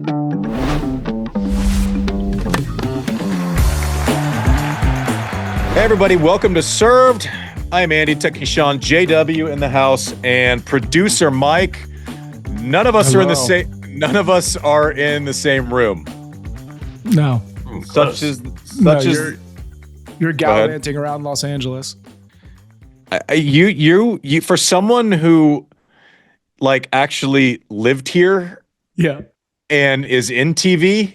Hey everybody, welcome to Served. I'm Andy, Techie Sean, JW in the house, and producer Mike. None of us are in the same. None of us are in the same room. No. You're gallivanting around Los Angeles. You for someone who like actually lived here, yeah, and is in TV.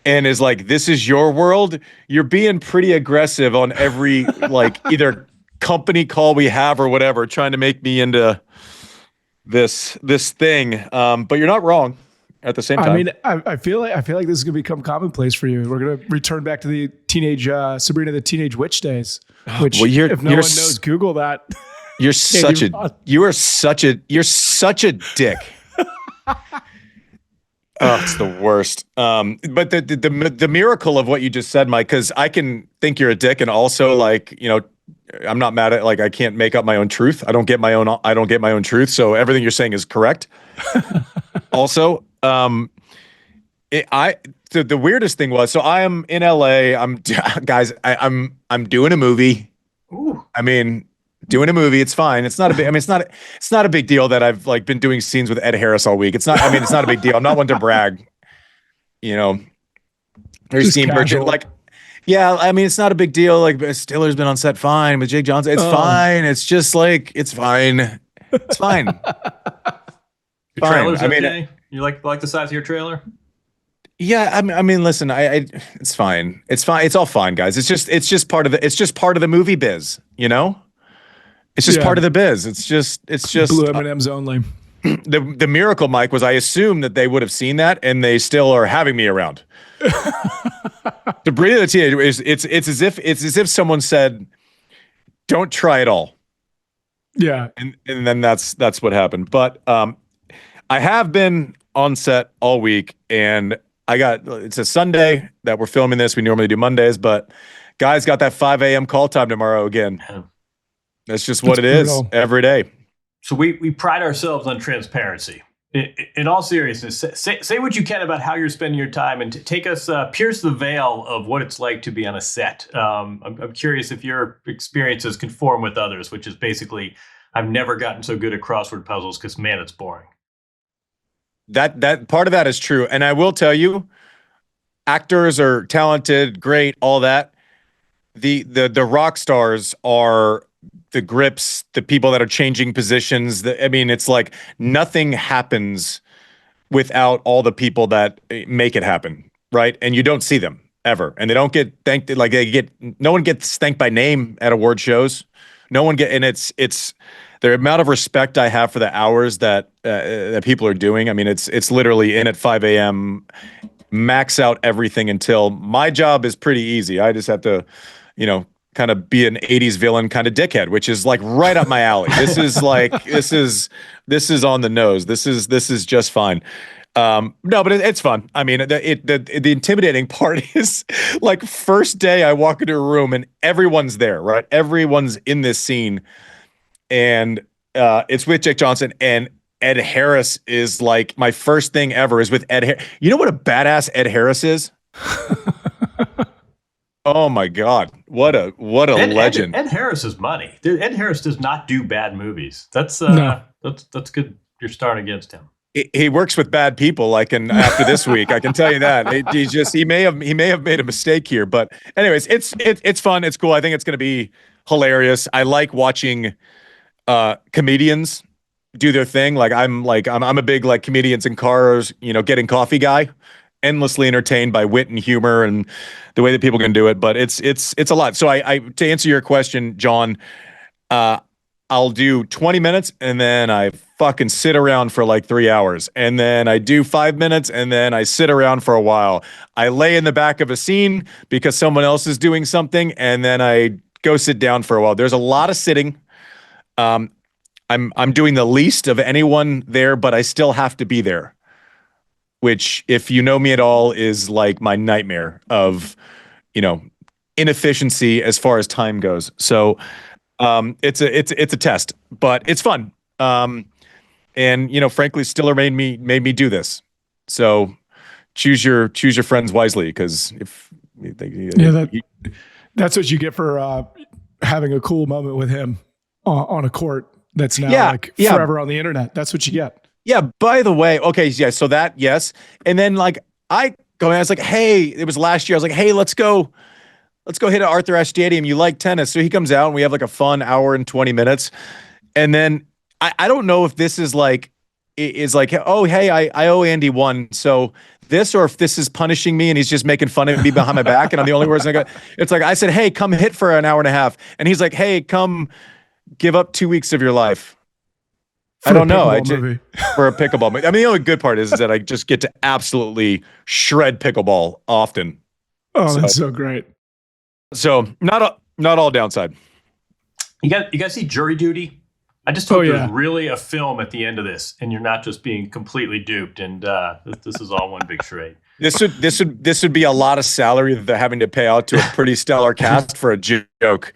And is like, this is your world. You're being pretty aggressive on every like either company call we have or whatever, trying to make me into this thing. But you're not wrong at the same time. I mean, I feel like this is gonna become commonplace for you. We're gonna return back to the teenage Sabrina the Teenage Witch days. Which, well, if no one knows, Google that. You're such a dick. Oh, it's the worst. But the miracle of what you just said, Mike, because I can think you're a dick, and also like, you know, I'm not mad at, like, I can't make up my own truth. I don't get my own truth. So everything you're saying is correct. Also, the weirdest thing was, so I am in LA. I'm doing a movie. Ooh. I mean, doing a movie, it's fine. It's not a big. I mean, it's not a big deal that I've like been doing scenes with Ed Harris all week. It's not. I mean, it's not a big deal. I'm not one to brag. You know, there's Steam Merchant. Like, yeah. I mean, it's not a big deal. Like, Stiller's been on set fine with Jake Johnson. It's fine. It's just like it's fine. It's fine. Your trailer's okay? You like the size of your trailer? Yeah, I mean, listen, it's fine. It's fine. It's all fine, guys. It's just part of the movie biz. You know. It's just part of the biz. It's just Blue M&M's only. The miracle, Mike, was I assume that they would have seen that, and they still are having me around. Sabrina the Teenage, it's as if someone said, "Don't try it all." Yeah, and then that's what happened. But I have been on set all week, and it's a Sunday that we're filming this. We normally do Mondays, but guys got that 5 a.m. call time tomorrow again. That's just what it is every day. So we pride ourselves on transparency. In all seriousness, say what you can about how you're spending your time, and take us pierce the veil of what it's like to be on a set. I'm curious if your experiences conform with others, which is basically, I've never gotten so good at crossword puzzles because, man, it's boring. That part of that is true, and I will tell you, actors are talented, great, all that. The rock stars are the grips, the people that are changing positions. I mean, it's like nothing happens without all the people that make it happen, right? And you don't see them ever, and they don't get thanked. Like no one gets thanked by name at award shows. No one and it's the amount of respect I have for the hours that people are doing. I mean, it's literally in at 5 a.m., max out everything until my job is pretty easy. I just have to, you know, kind of be an 80s villain kind of dickhead, which is like right up my alley. This is like, this is on the nose. This is just fine. No, but it's fun. I mean, the intimidating part is like first day I walk into a room and everyone's there, right? Everyone's in this scene, and it's with Jake Johnson, and Ed Harris is like, my first thing ever is with Ed Harris. You know what a badass Ed Harris is? Oh my God! What a legend! Ed Harris is money. Ed Harris does not do bad movies. That's good. You're starting against him. He works with bad people. Like, and after this week, I can tell you that he may have made a mistake here. But anyways, it's fun. It's cool. I think it's going to be hilarious. I like watching comedians do their thing. Like I'm a big like comedians in cars, you know, getting coffee guy. Endlessly entertained by wit and humor and the way that people can do it, but it's a lot. So I to answer your question, John, I'll do 20 minutes and then I fucking sit around for like 3 hours, and then I do 5 minutes and then I sit around for a while. I lay in the back of a scene because someone else is doing something, and then I go sit down for a while. There's a lot of sitting. I'm doing the least of anyone there, but I still have to be there, which, if you know me at all, is like my nightmare of, you know, inefficiency as far as time goes. So it's a test, but it's fun. And, you know, frankly, Stiller made me do this. So choose your friends wisely, because if that's what you get for having a cool moment with him on a court that's now forever on the internet. That's what you get. Yeah. By the way, okay, yeah. So that, yes, and then like I was like, hey, it was last year. I was like, hey, let's go hit at Arthur Ashe Stadium. You like tennis? So he comes out and we have like a fun hour and 20 minutes, and then I don't know if this is like oh hey, I owe Andy one, so this, or if this is punishing me and he's just making fun of me behind my back and I'm the only person I got. It's like I said, hey, come hit for an hour and a half, and he's like, hey, come give up 2 weeks of your life. I don't know. For a pickleball movie. I mean, the only good part is that I just get to absolutely shred pickleball often. Oh, that's so great. So not all downside. You guys see Jury Duty? I just hope there's really a film at the end of this, and you're not just being completely duped, and this is all one big charade. This would be a lot of salary that they're having to pay out to a pretty stellar cast for a joke.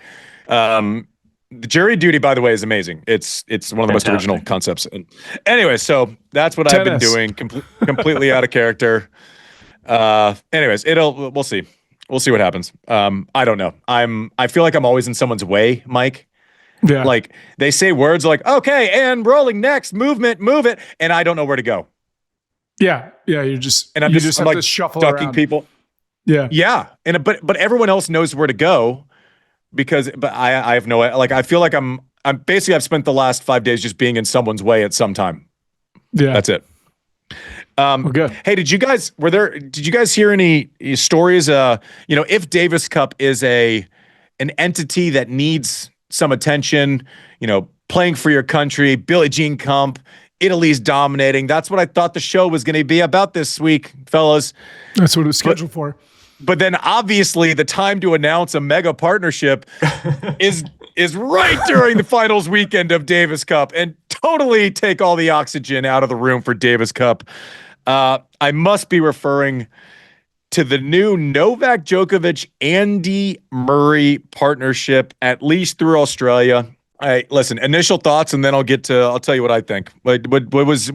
The Jury Duty, by the way, is amazing. It's one of the most original concepts. And anyway, so that's what I've been doing, completely out of character. Anyways, we'll see. We'll see what happens. I don't know. I feel like I'm always in someone's way, Mike. Yeah. Like they say words like, okay, and rolling next, movement, move it, and I don't know where to go. Yeah. Yeah. I'm just have like to shuffle ducking around. people. Yeah. Yeah. But everyone else knows where to go, but I have no, like, I feel like I'm basically, I've spent the last 5 days just being in someone's way at some time. Yeah. That's it. Good. Hey, did you guys hear any stories? If Davis Cup is an entity that needs some attention, playing for your country, Billie Jean Kump, Italy's dominating. That's what I thought the show was going to be about this week, fellas. That's what it was scheduled for. But then obviously the time to announce a mega partnership is right during the finals weekend of Davis Cup, and totally take all the oxygen out of the room for Davis Cup. I must be referring to the new Novak Djokovic, Andy Murray partnership, at least through Australia. Listen, initial thoughts, and then I'll tell you what I think. What was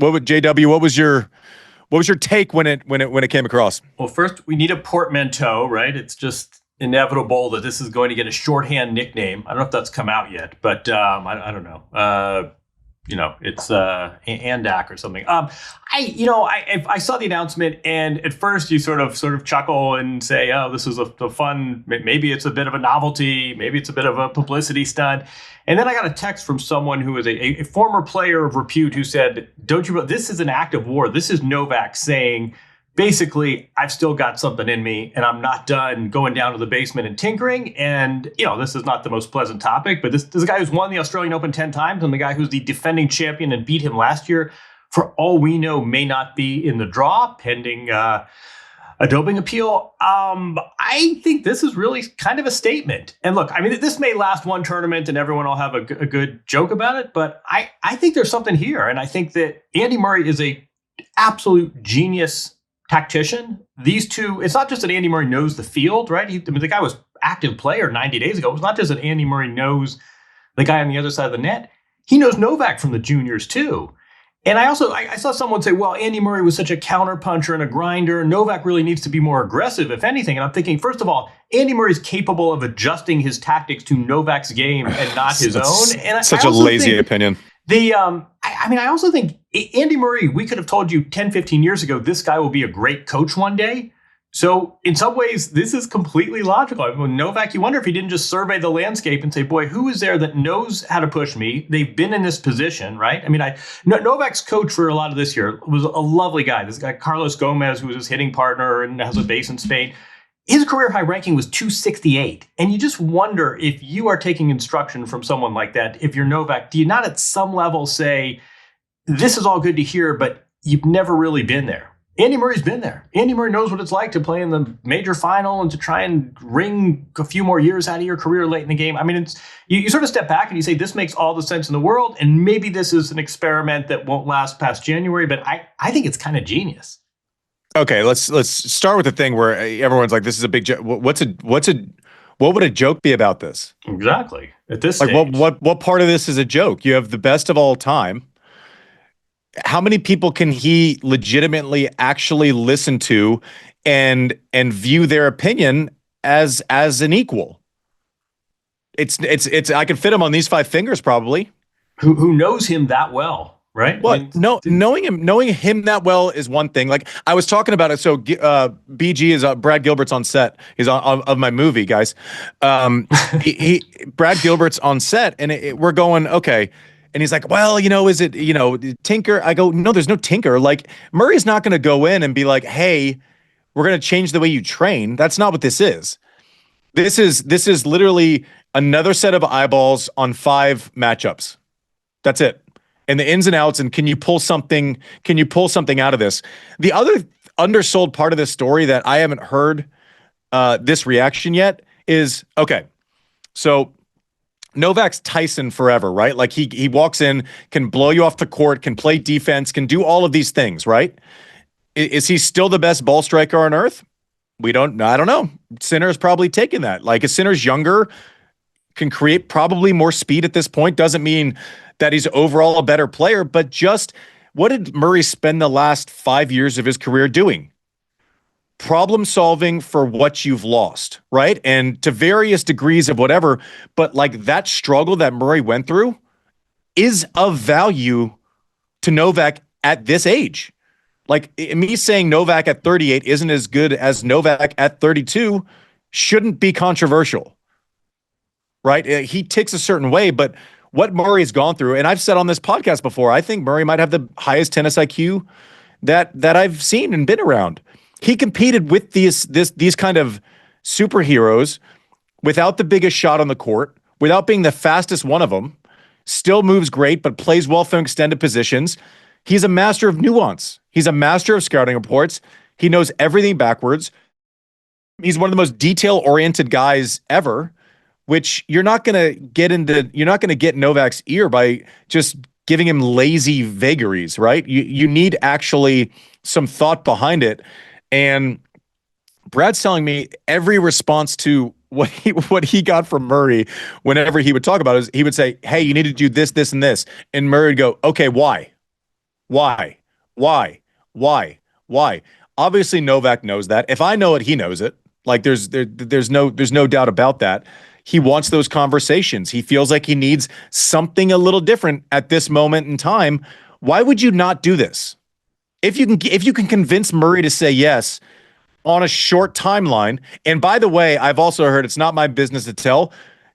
your take when it came across? Well, first we need a portmanteau, right? It's just inevitable that this is going to get a shorthand nickname. I don't know if that's come out yet, but I don't know. It's Andak or something. I saw the announcement, and at first you sort of chuckle and say, "Oh, this is a fun. Maybe it's a bit of a novelty. Maybe it's a bit of a publicity stunt." And then I got a text from someone who is a former player of repute who said, "Don't you? This is an act of war. This is Novak saying." Basically, I've still got something in me, and I'm not done going down to the basement and tinkering. And, this is not the most pleasant topic, but this is a guy who's won the Australian Open 10 times, and the guy who's the defending champion and beat him last year, for all we know, may not be in the draw, pending a doping appeal. I think this is really kind of a statement. And look, I mean, this may last one tournament and everyone will have a good joke about it, but I think there's something here. And I think that Andy Murray is a absolute genius tactician. These two, it's not just that Andy Murray knows the field, right? The guy was active player 90 days ago. It was not just that Andy Murray knows the guy on the other side of the net. He knows Novak from the juniors too. And I saw someone say, well, Andy Murray was such a counterpuncher and a grinder. Novak really needs to be more aggressive, if anything. And I'm thinking, first of all, Andy Murray is capable of adjusting his tactics to Novak's game and not his own. And such a lazy opinion. I also think Andy Murray, we could have told you 10, 15 years ago, this guy will be a great coach one day. So in some ways, this is completely logical. I mean, Novak, you wonder if he didn't just survey the landscape and say, boy, who is there that knows how to push me? They've been in this position, right? I mean, Novak's coach for a lot of this year was a lovely guy. This guy, Carlos Gomez, who was his hitting partner and has a base in Spain. His career high ranking was 268. And you just wonder, if you are taking instruction from someone like that, if you're Novak, do you not at some level say, this is all good to hear, but you've never really been there? Andy Murray's been there. Andy Murray knows what it's like to play in the major final and to try and wring a few more years out of your career late in the game. I mean, you sort of step back and you say, this makes all the sense in the world. And maybe this is an experiment that won't last past January, but I think it's kind of genius. Okay, let's start with the thing where everyone's like, this is a big joke. What would a joke be about this? Exactly. At this stage. Like what part of this is a joke? You have the best of all time. how many people can he legitimately actually listen to and view their opinion as an equal? It's I can fit him on these 5 fingers probably. Who knows him that well, right? What? I mean, no, knowing him that well is one thing. Like I was talking about it. So BG is Brad Gilbert's on set. He's on of my movie, guys. Brad Gilbert's on set, and we're going okay. And he's like, well, is it tinker? I go, no, there's no tinker. Like Murray's not going to go in and be like, hey, we're going to change the way you train. That's not what this is. This is literally another set of eyeballs on 5 matchups. That's it. And the ins and outs, and can you pull something out of this? The other undersold part of this story that I haven't heard this reaction yet is, okay, so Novak's Tyson forever, right? Like he walks in, can blow you off the court, can play defense, can do all of these things, right? Is he still the best ball striker on earth? I don't know. Sinner's probably taken that. Like, is Sinner's younger, can create probably more speed at this point. Doesn't mean that he's overall a better player, but just what did Murray spend the last 5 years of his career doing? Problem solving for what you've lost, right? And to various degrees of whatever, but like that struggle that Murray went through is of value to Novak at this age. Like me saying Novak at 38 isn't as good as Novak at 32 shouldn't be controversial, right? He ticks a certain way, but what Murray's gone through, and I've said on this podcast before, I think Murray might have the highest tennis IQ that I've seen and been around. He competed with these kind of superheroes without the biggest shot on the court, without being the fastest one of them, still moves great, but plays well from extended positions. He's a master of nuance. He's a master of scouting reports. He knows everything backwards. He's one of the most detail-oriented guys ever, which you're not going to get Novak's ear by just giving him lazy vagaries, right? You need actually some thought behind it. And Brad's telling me every response to what he got from Murray, whenever he would talk about it, he would say, hey, you need to do this, this, and this. And Murray would go, okay, why? Obviously, Novak knows that. If I know it, he knows it. Like there's no doubt about that. He wants those conversations. He feels like he needs something a little different at this moment in time. Why would you not do this? If you can convince Murray to say yes on a short timeline, and by the way, I've also heard, it's not my business to tell,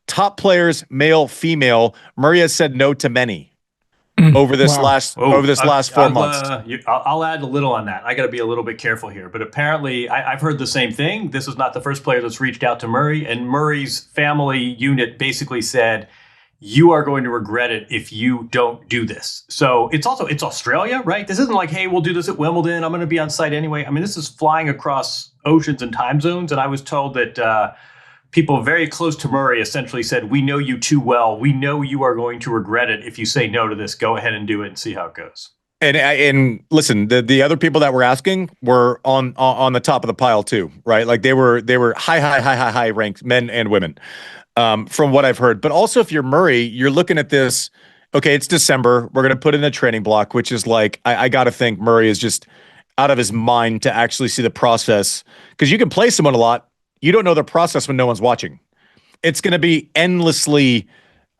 top players, male, female, Murray has said no to many over this last 4 months. I'll add a little on that. I got to be a little bit careful here, but apparently I've heard the same thing. This is not the first player that's reached out to Murray, and Murray's family unit basically said, you are going to regret it if you don't do this. So it's Australia, right? This isn't like, hey, we'll do this at Wimbledon. I'm going to be on site anyway. I mean, this is flying across oceans and time zones. And I was told that people very close to Murray essentially said, we know you too well. We know you are going to regret it if you say no to this. Go ahead and do it and see how it goes. And listen, the other people that were asking were on the top of the pile too, right? Like they were high ranked men and women. From what I've heard. But also if you're Murray, you're looking at this, okay, it's December. We're going to put in a training block, which is like, I got to think Murray is just out of his mind to actually see the process. Because you can play someone a lot. You don't know the process when no one's watching. It's going to be endlessly,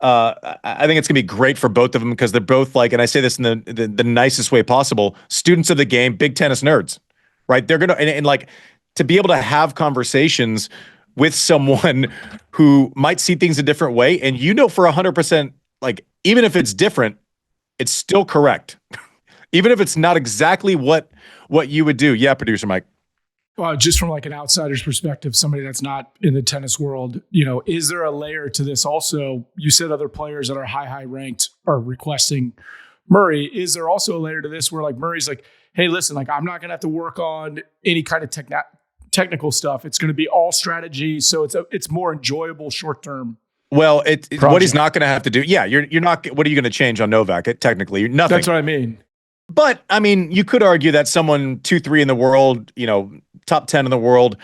I think it's going to be great for both of them because they're both like, and I say this in the nicest way possible, students of the game, big tennis nerds, right? They're going to, and like to be able to have conversations with someone who might see things a different way. And for 100%, like, even if it's different, it's still correct. Even if it's not exactly what you would do. Yeah, producer Mike. Well, just from like an outsider's perspective, somebody that's not in the tennis world, is there a layer to this also? You said other players that are high ranked are requesting Murray. Is there also a layer to this where like Murray's like, hey, listen, like I'm not going to have to work on any kind of technical stuff. It's going to be all strategy. So it's more enjoyable short-term. Well, what he's not going to have to do. Yeah. You're not, what are you going to change on Novak? Technically nothing. That's what I mean. But I mean, you could argue that someone 2-3 in the world, top 10 in the world,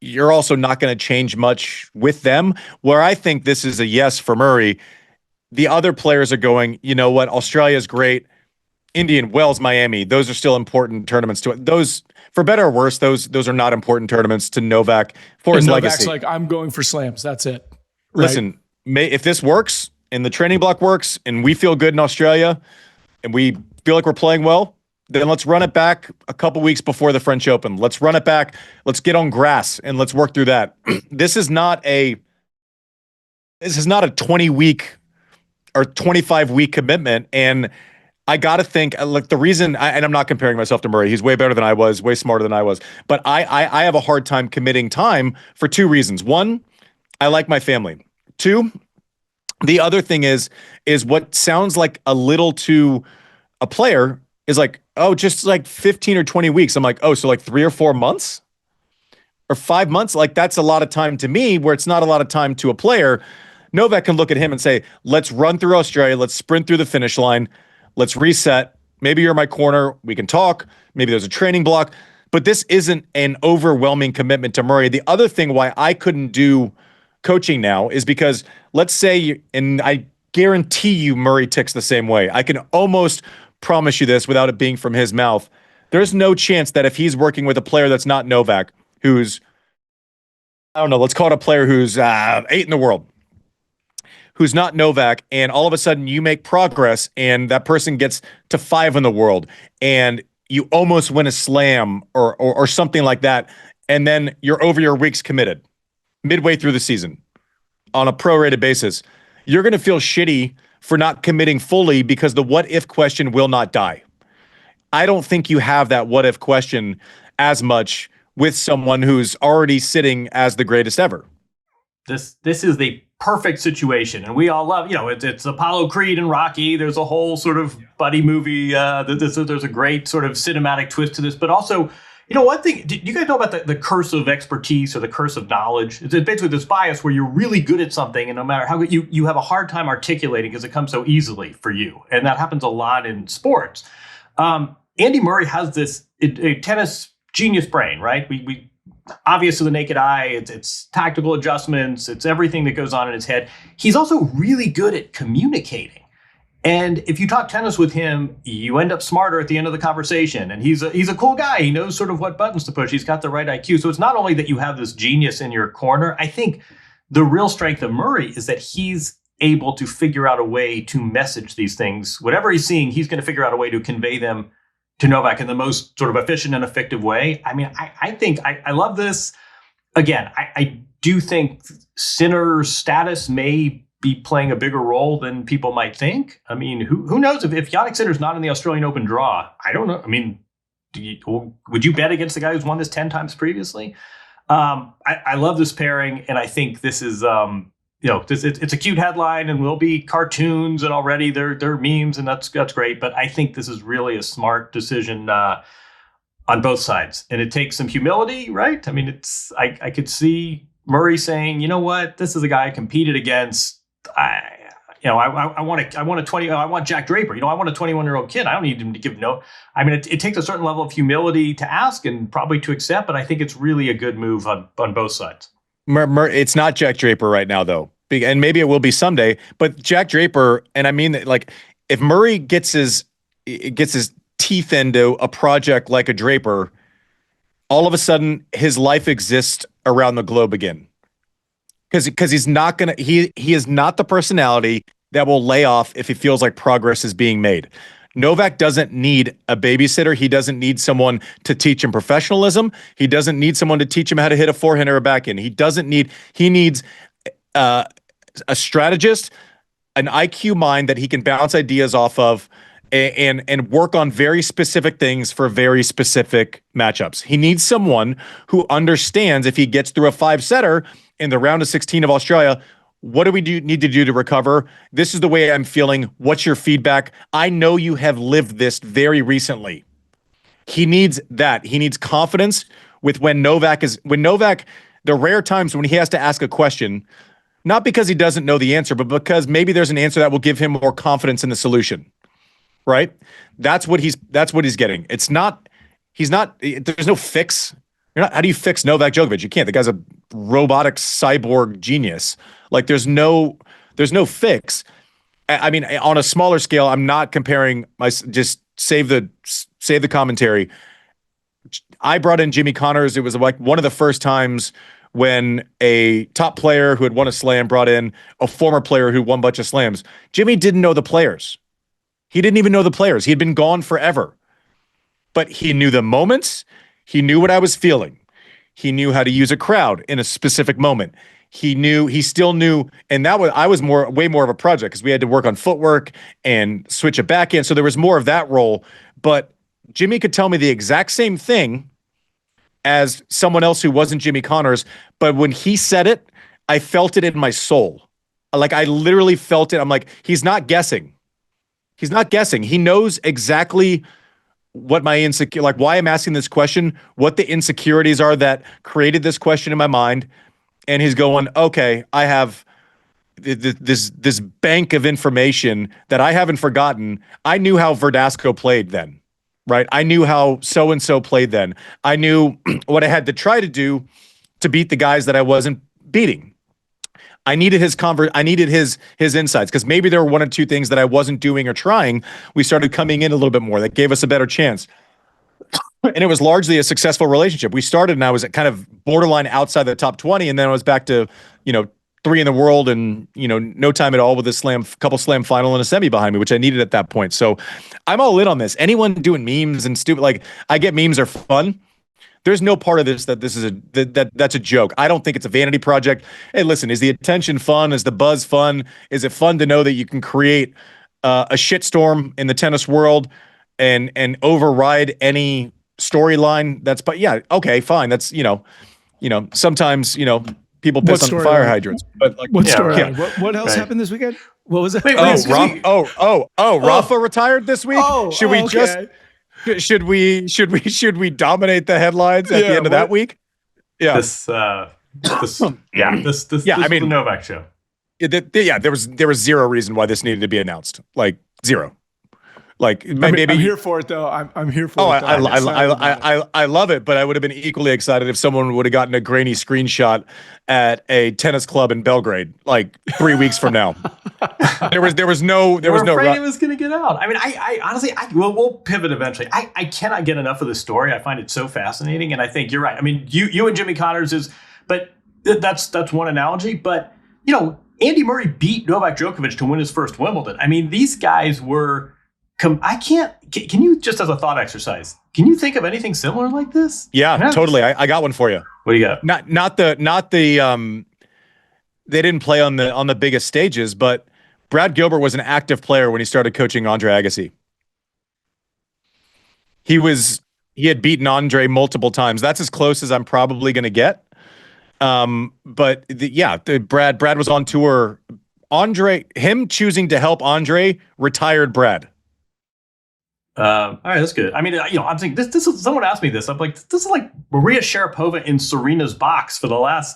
you're also not going to change much with them. Where I think this is a yes for Murray. The other players are going, you know what? Australia's great. Indian Wells, Miami, those are still important tournaments to it. Those, for better or worse, those are not important tournaments to Novak for his Novak's legacy. like, I'm going for slams. That's it. Right? Listen, if this works and the training block works and we feel good in Australia and we feel like we're playing well, then let's run it back a couple weeks before the French Open. Let's run it back. Let's get on grass and let's work through that. This is not a 20-week or 25-week commitment. And I got to think, like, the reason, and I'm not comparing myself to Murray. He's way better than I was, way smarter than I was. But I have a hard time committing time for two reasons. One, I like my family. Two, the other thing is what sounds like a little to a player is like, oh, just like 15 or 20 weeks. I'm like, oh, so like 3 or 4 months or 5 months? Like, that's a lot of time to me, where it's not a lot of time to a player. Novak can look at him and say, let's run through Australia. Let's sprint through the finish line. Let's reset. Maybe you're in my corner. We can talk. Maybe there's a training block. But this isn't an overwhelming commitment to Murray. The other thing why I couldn't do coaching now is because, let's say, and I guarantee you Murray ticks the same way. I can almost promise you this without it being from his mouth. There's no chance that if he's working with a player that's not Novak, who's, I don't know, let's call it a player who's 8 in the world, who's not Novak, and all of a sudden you make progress and that person gets to 5 in the world and you almost win a slam or something like that, and then you're over your weeks committed midway through the season on a prorated basis, you're going to feel shitty for not committing fully because the what if question will not die. I don't think you have that what if question as much with someone who's already sitting as the greatest ever. This is the perfect situation, and we all love, it's Apollo Creed and Rocky. There's a whole sort of buddy movie. There's a great sort of cinematic twist to this, but also, one thing, do you guys know about the curse of expertise or the curse of knowledge? It's basically this bias where you're really good at something, and no matter how good you have a hard time articulating because it comes so easily for you, and that happens a lot in sports. Andy Murray has this a tennis genius brain, right? We obvious to the naked eye, it's tactical adjustments, it's everything that goes on in his head. He's also really good at communicating. And if you talk tennis with him, you end up smarter at the end of the conversation. And he's a cool guy. He knows sort of what buttons to push. He's got the right IQ. So it's not only that you have this genius in your corner. I think the real strength of Murray is that he's able to figure out a way to message these things. Whatever he's seeing, he's going to figure out a way to convey them to Novak in the most sort of efficient and effective way. I mean, I think I love this. Again, I do think Sinner's status may be playing a bigger role than people might think. I mean, who knows if Jannik Sinner's not in the Australian Open draw? I don't know. I mean, would you bet against the guy who's won this 10 times previously? I love this pairing, and I think this is it's a cute headline, and will be cartoons, and already they're memes, and that's great. But I think this is really a smart decision on both sides, and it takes some humility, right? I mean, I could see Murray saying, you know what, this is a guy I competed against. I want Jack Draper. I want a 21-year-old kid. I don't need him to give no. I mean, it takes a certain level of humility to ask and probably to accept, but I think it's really a good move on both sides. It's not Jack Draper right now, though, and maybe it will be someday. But Jack Draper, and I mean, like, if Murray gets his teeth into a project like a Draper, all of a sudden his life exists around the globe again. Because he's not gonna he is not the personality that will lay off if he feels like progress is being made. Novak doesn't need a babysitter. He doesn't need someone to teach him professionalism. He doesn't need someone to teach him how to hit a forehand or a backhand. He needs a strategist, an IQ mind that he can bounce ideas off of and work on very specific things for very specific matchups. He needs someone who understands if he gets through a 5-setter in the round of 16 of Australia, what do we need to do to recover? This is the way I'm feeling. What's your feedback? I know you have lived this very recently. He needs that. He needs confidence with when Novak, the rare times when he has to ask a question, not because he doesn't know the answer, but because maybe there's an answer that will give him more confidence in the solution. Right? That's what he's getting. There's no fix. How do you fix Novak Djokovic? You can't. The guy's a robotic cyborg genius. Like, there's no fix. I mean, on a smaller scale, I'm not comparing save the commentary. I brought in Jimmy Connors. It was like one of the first times when a top player who had won a slam brought in a former player who won a bunch of slams. Jimmy didn't know the players. He didn't even know the players. He had been gone forever. But he knew the moments. He knew what I was feeling. He knew how to use a crowd in a specific moment. He still knew, and I was way more of a project because we had to work on footwork and switch it back in. So there was more of that role. But Jimmy could tell me the exact same thing as someone else who wasn't Jimmy Connors. But when he said it, I felt it in my soul. Like I literally felt it. I'm like, he's not guessing. He's not guessing. He knows exactly what my like why I'm asking this question, what the insecurities are that created this question in my mind. And he's going, okay, I have this bank of information that I haven't forgotten. I knew how Verdasco played then, right? I knew how so-and-so played then. I knew what I had to try to do to beat the guys that I wasn't beating. I needed his insights because maybe there were one or two things that I wasn't doing or trying. We started coming in a little bit more that gave us a better chance. And it was largely a successful relationship. We started and I was kind of borderline outside the top 20. And then I was back to, 3 in the world and, no time at all with a couple slam final and a semi behind me, which I needed at that point. So I'm all in on this. Anyone doing memes and stupid, like I get memes are fun. There's no part of this that this is that's a joke. I don't think it's a vanity project. Hey, listen, is the attention fun? Is the buzz fun? Is it fun to know that you can create a shitstorm in the tennis world and override any storyline? But yeah, okay, fine. That's sometimes people piss on fire hydrants. But like, what story? What else Right. happened this weekend? What was that? Wait, Rafa retired this week. Should we okay. should we dominate the headlines at the end of that week? Yeah. This I mean, was the Novak show. There was zero reason why this needed to be announced. Like zero. Like maybe I'm here for it though. I'm here for it. I love it, but I would have been equally excited if someone would have gotten a grainy screenshot at a tennis club in Belgrade like 3 weeks from now. There was no Afraid it was going to get out. I mean, I honestly, we'll pivot eventually. I cannot get enough of this story. I find it so fascinating, and I think you're right. I mean, you and Jimmy Connors but that's one analogy. But Andy Murray beat Novak Djokovic to win his first Wimbledon. I mean, these guys were. Can you, just as a thought exercise, can you think of anything similar like this? Yeah, totally. I got one for you. What do you got? Not the they didn't play on the biggest stages, but Brad Gilbert was an active player when he started coaching Andre Agassi. He had beaten Andre multiple times. That's as close as I'm probably going to get. But Brad was on tour. Him choosing to help Andre retired Brad. All right, that's good. I mean, I'm thinking this is, someone asked me this. I'm like, this is like Maria Sharapova in Serena's box for the last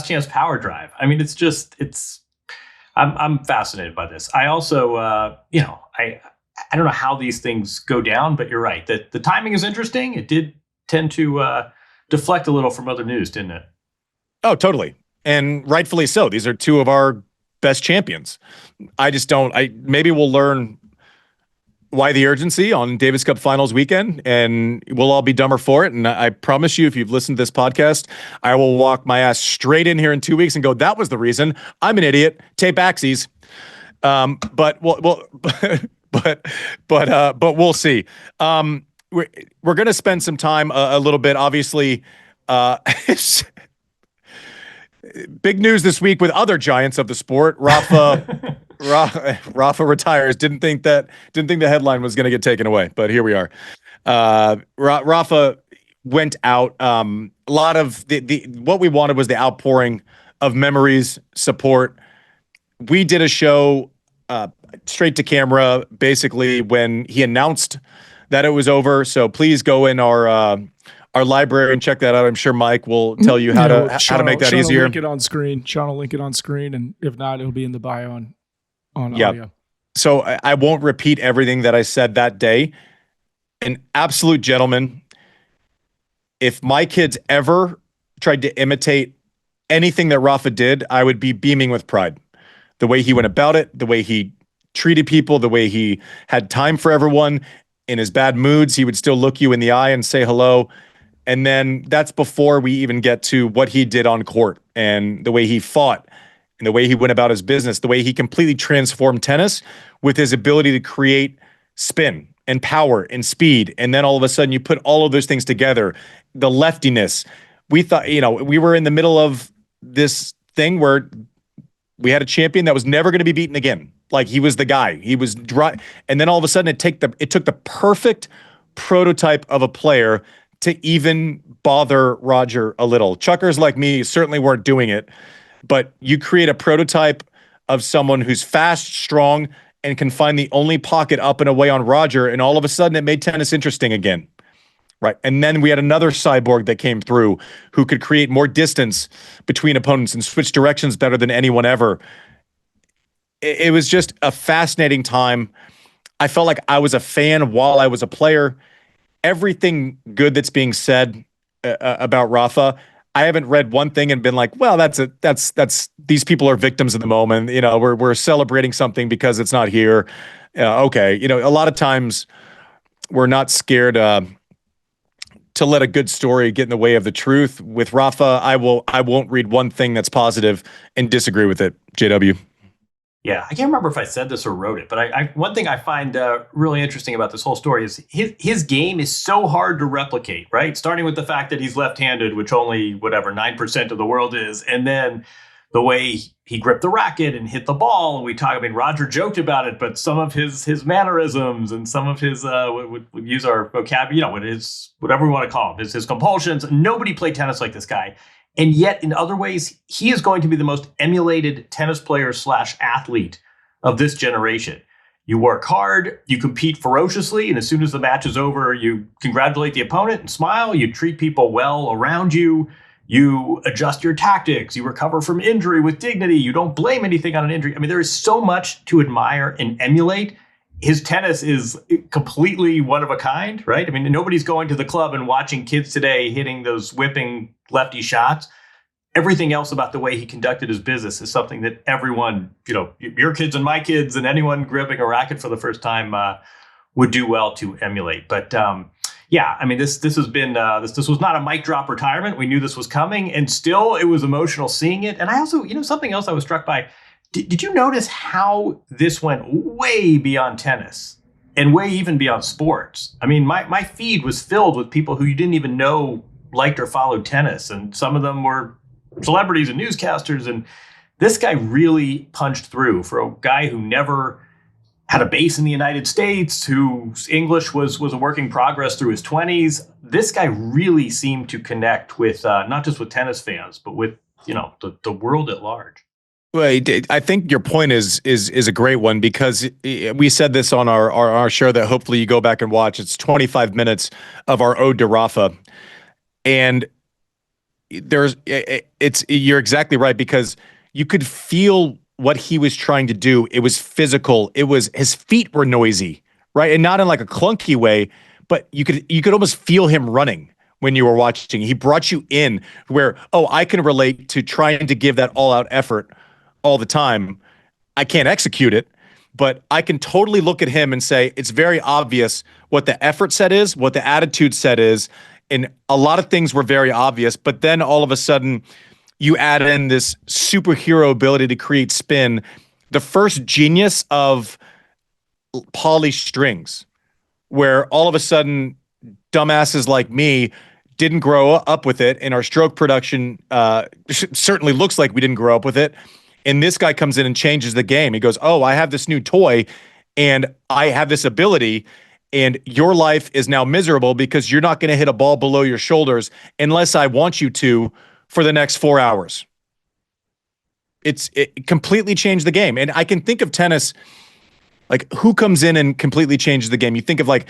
chance power drive. I mean, I'm fascinated by this. I also, I don't know how these things go down, but you're right that the timing is interesting. It did tend to deflect a little from other news, didn't it? Oh, totally. And rightfully so. These are two of our best champions. Maybe we'll learn why the urgency on Davis Cup Finals weekend, and we'll all be dumber for it. And I promise you, if you've listened to this podcast, I will walk my ass straight in here in 2 weeks and go, that was the reason. I'm an idiot. Tape axes. But we'll see. We're going to spend some time a little bit, obviously, big news this week with other giants of the sport. Rafa retires. Didn't think the headline was going to get taken away, but here we are. Rafa went out. A lot of what we wanted was the outpouring of memories, support. We did a show straight to camera, basically when he announced that it was over. So please go in our library and check that out. I'm sure Mike will tell you how to make that easier. Link it on screen. Sean will link it on screen, and if not, it'll be in the bio on audio. So I won't repeat everything that I said that day. An absolute gentleman. If my kids ever tried to imitate anything that Rafa did, I would be beaming with pride. The way he went about it, the way he treated people, the way he had time for everyone. In his bad moods, he would still look you in the eye and say hello. And then that's before we even get to what he did on court and the way he fought and the way he went about his business, the way he completely transformed tennis with his ability to create spin and power and speed. And then all of a sudden you put all of those things together, the leftiness. We thought, we were in the middle of this thing where we had a champion that was never going to be beaten again. Like, he was the guy. He was dry. And then all of a sudden it took the perfect prototype of a player to even bother Roger a little. Chuckers like me certainly weren't doing it, but you create a prototype of someone who's fast, strong, and can find the only pocket up and away on Roger, and all of a sudden it made tennis interesting again. Right. And then we had another cyborg that came through who could create more distance between opponents and switch directions better than anyone ever. It was just a fascinating time. I felt like I was a fan while I was a player. Everything good that's being said about Rafa, I haven't read one thing and been like, well, that's these people are victims of the moment. We're celebrating something because it's not here. Okay. A lot of times we're not scared to let a good story get in the way of the truth. With Rafa, I won't read one thing that's positive and disagree with it. JW. Yeah, I can't remember if I said this or wrote it, but one thing I find really interesting about this whole story is his game is so hard to replicate, right? Starting with the fact that he's left-handed, which only 9% of the world is, and then the way he gripped the racket and hit the ball. And Roger joked about it, but some of his mannerisms and some of his we use our vocabulary, whatever we want to call him, his compulsions. Nobody played tennis like this guy. And yet, in other ways, he is going to be the most emulated tennis player / athlete of this generation. You work hard, you compete ferociously, and as soon as the match is over, you congratulate the opponent and smile. You treat people well around you. You adjust your tactics. You recover from injury with dignity. You don't blame anything on an injury. I mean, there is so much to admire and emulate. His tennis is completely one of a kind, right? I mean, nobody's going to the club and watching kids today hitting those whipping lefty shots. Everything else about the way he conducted his business is something that everyone, your kids and my kids and anyone gripping a racket for the first time would do well to emulate. But yeah, I mean, this has been this was not a mic drop retirement. We knew this was coming, and still it was emotional seeing it. And I also, something else I was struck by. Did you notice how this went way beyond tennis and way even beyond sports? I mean, my feed was filled with people who you didn't even know liked or followed tennis, and some of them were celebrities and newscasters. And this guy really punched through for a guy who never had a base in the United States, whose English was a work in progress through his 20s. This guy really seemed to connect with not just with tennis fans, but with the world at large. Well, I think your point is a great one, because we said this on our show that hopefully you go back and watch. It's 25 minutes of our ode to Rafa, and you're exactly right, because you could feel what he was trying to do. It was physical. His feet were noisy, right, and not in like a clunky way, but you could almost feel him running when you were watching. He brought you in where, I can relate to trying to give that all-out effort all the time. I can't execute it, but I can totally look at him and say, it's very obvious what the effort set is, what the attitude set is. And a lot of things were very obvious, but then all of a sudden you add in this superhero ability to create spin, the first genius of polished strings, where all of a sudden dumbasses like me didn't grow up with it, and our stroke production certainly looks like we didn't grow up with it. And this guy comes in and changes the game. He goes, I have this new toy and I have this ability, and your life is now miserable because you're not going to hit a ball below your shoulders unless I want you to for the next 4 hours. It completely changed the game. And I can think of tennis, like, who comes in and completely changes the game? You think of like,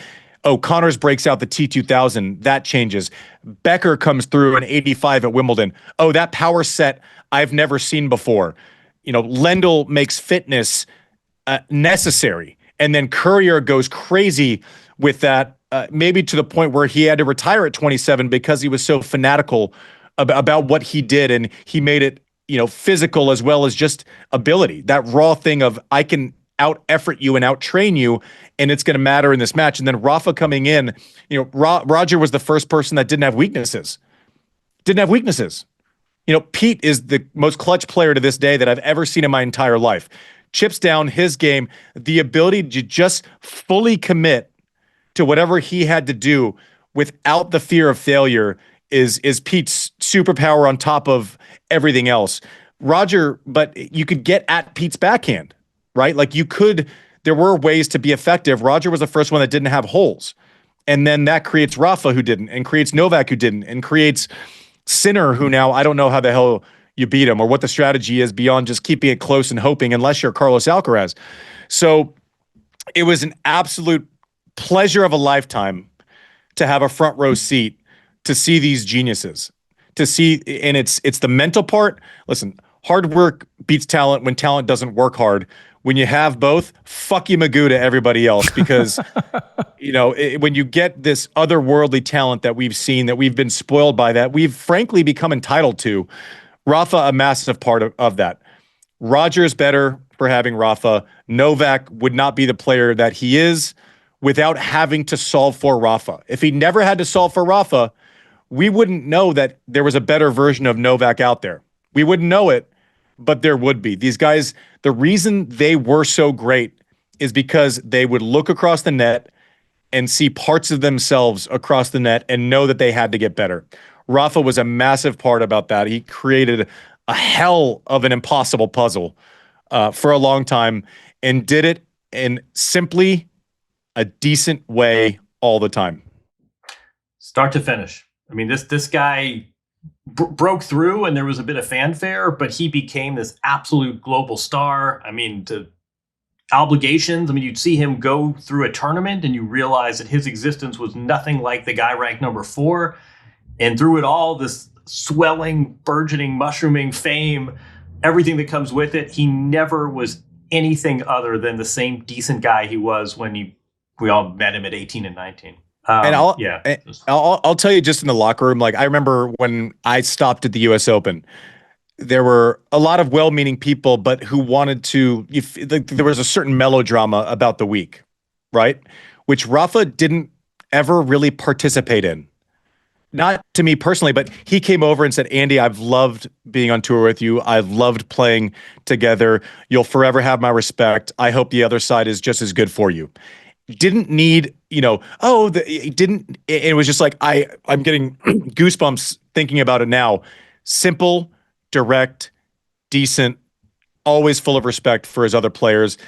Connors breaks out the T2000, that changes. Becker comes through an 85 at Wimbledon. That power set I've never seen before. Lendl makes fitness necessary. And then Courier goes crazy with that, maybe to the point where he had to retire at 27 because he was so fanatical about what he did. And he made it, physical as well as just ability. That raw thing of I can out effort you and out train you, and it's going to matter in this match. And then Rafa coming in, Roger was the first person that didn't have weaknesses. Pete is the most clutch player to this day that I've ever seen in my entire life. Chips down, his game, the ability to just fully commit to whatever he had to do without the fear of failure is Pete's superpower on top of everything else. Roger, but you could get at Pete's backhand, right? Like there were ways to be effective. Roger was the first one that didn't have holes. And then that creates Rafa who didn't, and creates Novak who didn't, and creates Sinner who now I don't know how the hell you beat him or what the strategy is beyond just keeping it close and hoping, unless you're Carlos Alcaraz. So it was an absolute pleasure of a lifetime to have a front row seat to see these geniuses, and it's the mental part. Listen, hard work beats talent when talent doesn't work hard. When you have both, fuck you Magoo to everybody else, because when you get this otherworldly talent that we've seen, that we've been spoiled by, that we've frankly become entitled to, Rafa a massive part of that. Roger is better for having Rafa. Novak would not be the player that he is without having to solve for Rafa. If he never had to solve for Rafa, we wouldn't know that there was a better version of Novak out there. We wouldn't know it, but there would be. These guys, the reason they were so great is because they would look across the net and see parts of themselves across the net and know that they had to get better. Rafa was a massive part about that. He created a hell of an impossible puzzle for a long time and did it in simply a decent way all the time. Start to finish. I mean, this guy broke through and there was a bit of fanfare, but he became this absolute global star. I mean, to obligations. I mean, you'd see him go through a tournament and you realize that his existence was nothing like the guy ranked number 4. And through it all, this swelling, burgeoning, mushrooming fame, everything that comes with it, he never was anything other than the same decent guy he was when we all met him at 18 and 19. And I'll tell you, just in the locker room, like I remember when I stopped at the U.S. Open, there were a lot of well-meaning people, but who wanted to. There was a certain melodrama about the week, right? Which Rafa didn't ever really participate in. Not to me personally, but he came over and said, "Andy, I've loved being on tour with you. I've loved playing together. You'll forever have my respect. I hope the other side is just as good for you." Didn't need, it didn't. It was just like I'm getting goosebumps thinking about it now. Simple, direct, decent, always full of respect for his other players.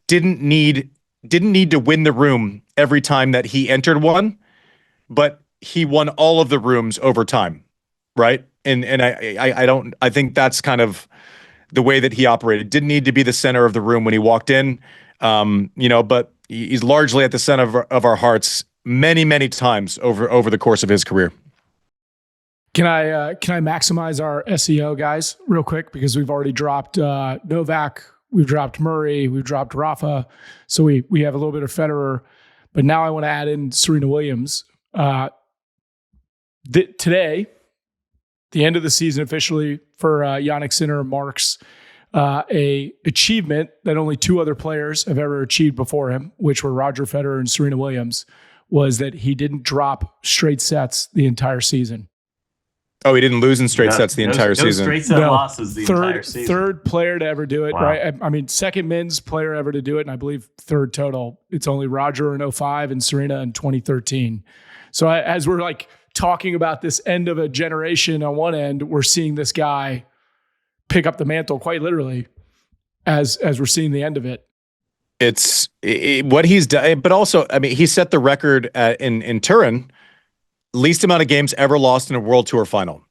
Didn't need to win the room every time that he entered one, but he won all of the rooms over time, right? And I think that's kind of the way that he operated. Didn't need to be the center of the room when he walked in, but he's largely at the center of our hearts many, many times over the course of his career. Can I maximize our SEO, guys, real quick? Because we've already dropped Novak, we've dropped Murray, we've dropped Rafa, so we have a little bit of Federer, but now I want to add in Serena Williams. Today, the end of the season officially for Jannik Sinner marks a achievement that only 2 other players have ever achieved before him, which were Roger Federer and Serena Williams, was that he didn't drop straight sets the entire season. Oh, he didn't lose in straight sets the entire season. Straight set losses the entire season. Third player to ever do it, wow. Right? I mean, second men's player ever to do it, and I believe third total. It's only Roger in 2005 and Serena in 2013. So as we're like talking about this end of a generation on one end, we're seeing this guy pick up the mantle quite literally as we're seeing the end of it. It's what he's done, but also, I mean, he set the record in Turin, least amount of games ever lost in a World Tour final.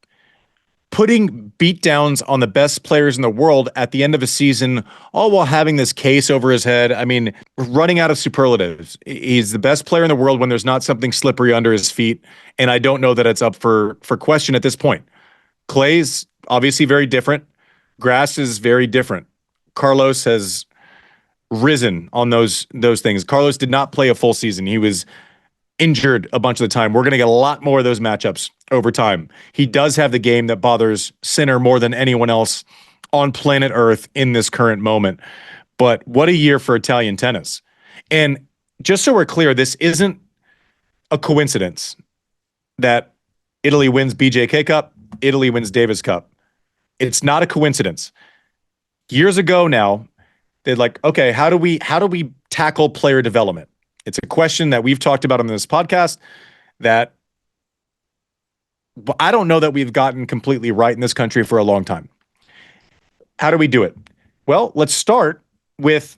Putting beatdowns on the best players in the world at the end of a season, all while having this case over his head. I mean, running out of superlatives. He's the best player in the world when there's not something slippery under his feet, and I don't know that it's up for question at this point. Clay's obviously very different. Grass is very different. Carlos has risen on those things. Carlos did not play a full season. He was injured a bunch of the time. We're going to get a lot more of those matchups over time. He does have the game that bothers Sinner more than anyone else on planet Earth in this current moment. But what a year for Italian tennis. And just so we're clear, this isn't a coincidence that Italy wins BJK Cup, Italy wins Davis Cup. It's not a coincidence. Years ago now, they're like, okay, how do we tackle player development? It's a question that we've talked about on this podcast that I don't know that we've gotten completely right in this country for a long time. How do we do it? Well, let's start with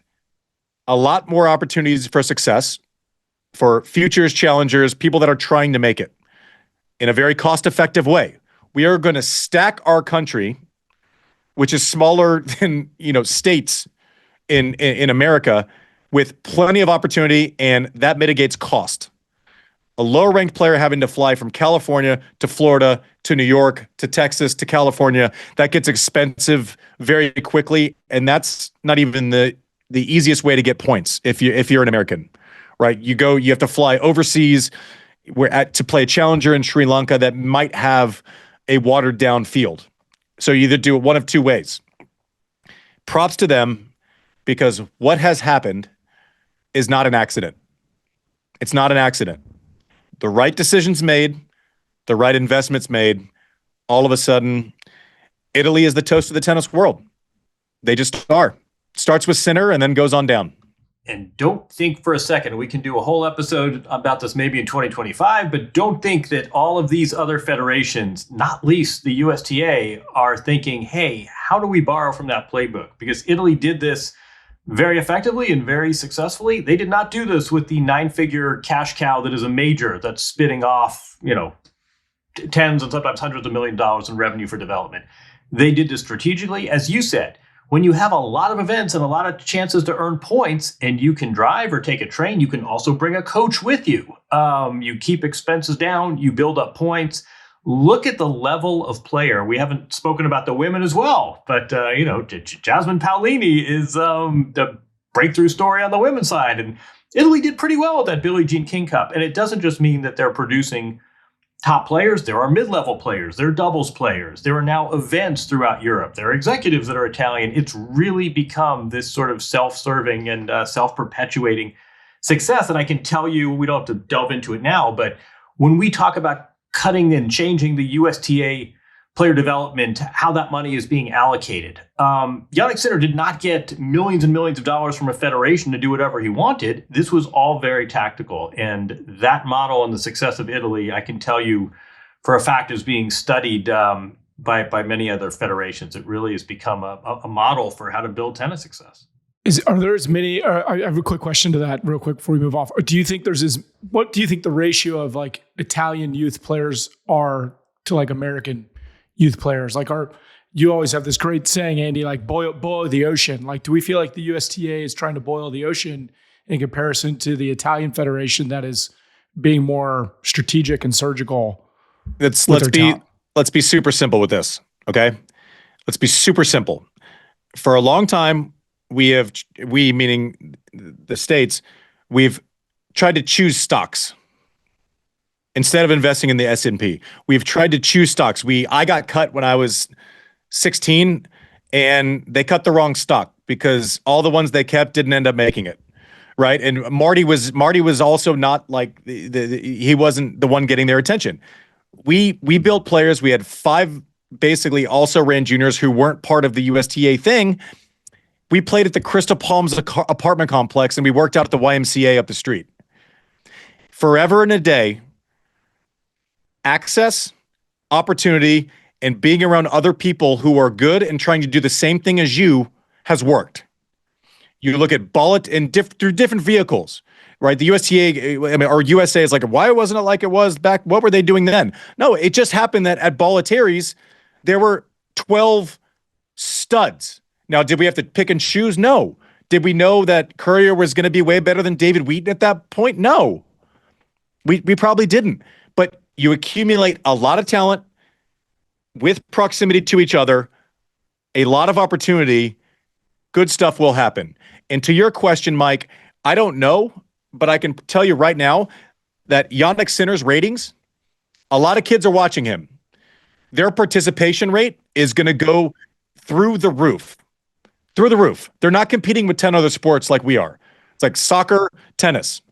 a lot more opportunities for success for futures, challengers, people that are trying to make it in a very cost-effective way. We are going to stack our country, which is smaller than, states in America, with plenty of opportunity, and that mitigates cost. A low-ranked player having to fly from California to Florida to New York to Texas to California, that gets expensive very quickly, and that's not even the easiest way to get points if you're an American, right? You have to fly overseas to play a challenger in Sri Lanka that might have a watered-down field. So you either do it one of two ways. Props to them, because what has happened is not an accident. It's not an accident. The right decisions made, the right investments made, all of a sudden, Italy is the toast of the tennis world. They just are. Starts with Sinner and then goes on down. And don't think for a second, we can do a whole episode about this maybe in 2025, but don't think that all of these other federations, not least the USTA, are thinking, hey, how do we borrow from that playbook? Because Italy did this very effectively and very successfully. They did not do this with the 9-figure cash cow that is a major that's spitting off, tens and sometimes hundreds of $millions in revenue for development. They did this strategically, as you said. When you have a lot of events and a lot of chances to earn points, and you can drive or take a train, you can also bring a coach with you. You keep expenses down, you build up points. Look at the level of player. We haven't spoken about the women as well, but Jasmine Paolini is the breakthrough story on the women's side, and Italy did pretty well with that Billie Jean King Cup. And it doesn't just mean that they're producing top players. There are mid-level players. There are doubles players. There are now events throughout Europe. There are executives that are Italian. It's really become this sort of self-serving and self-perpetuating success. And I can tell you, we don't have to delve into it now, but when we talk about cutting and changing the USTA player development, how that money is being allocated. Jannik Sinner did not get millions and millions of dollars from a federation to do whatever he wanted. This was all very tactical. And that model and the success of Italy, I can tell you for a fact, is being studied by many other federations. It really has become a model for how to build tennis success. Are there as many? I have a quick question to that, real quick, before we move off. Do you think what do you think the ratio of like Italian youth players are to like American youth players? Like, you always have this great saying, Andy, like boil the ocean. Like, do we feel like the USTA is trying to boil the ocean in comparison to the Italian Federation that is being more strategic and surgical? Let's be super simple with this, okay? Let's be super simple. For a long time, we meaning the States, we've tried to choose stocks instead of investing in the S&P. We've tried to choose stocks. I got cut when I was 16, and they cut the wrong stock because all the ones they kept didn't end up making it, right? And Marty was also not like he wasn't the one getting their attention. We built players. We had 5 basically also ran juniors who weren't part of the USTA thing. We played at the Crystal Palms apartment complex, and we worked out at the YMCA up the street. Forever and a day, access, opportunity, and being around other people who are good and trying to do the same thing as you has worked. You look at Bullet and through different vehicles, right? The USTA, or USA is like, why wasn't it like it was back? What were they doing then? No, it just happened that at Bollettieri's, there were 12 studs. Now, did we have to pick and choose? No. Did we know that Courier was going to be way better than David Wheaton at that point? No. We probably didn't. But you accumulate a lot of talent with proximity to each other, a lot of opportunity, good stuff will happen. And to your question, Mike, I don't know, but I can tell you right now that Jannik Sinner's ratings, a lot of kids are watching him. Their participation rate is going to go through the roof. through the roof. They're not competing with 10 other sports like we are. It's like soccer, tennis.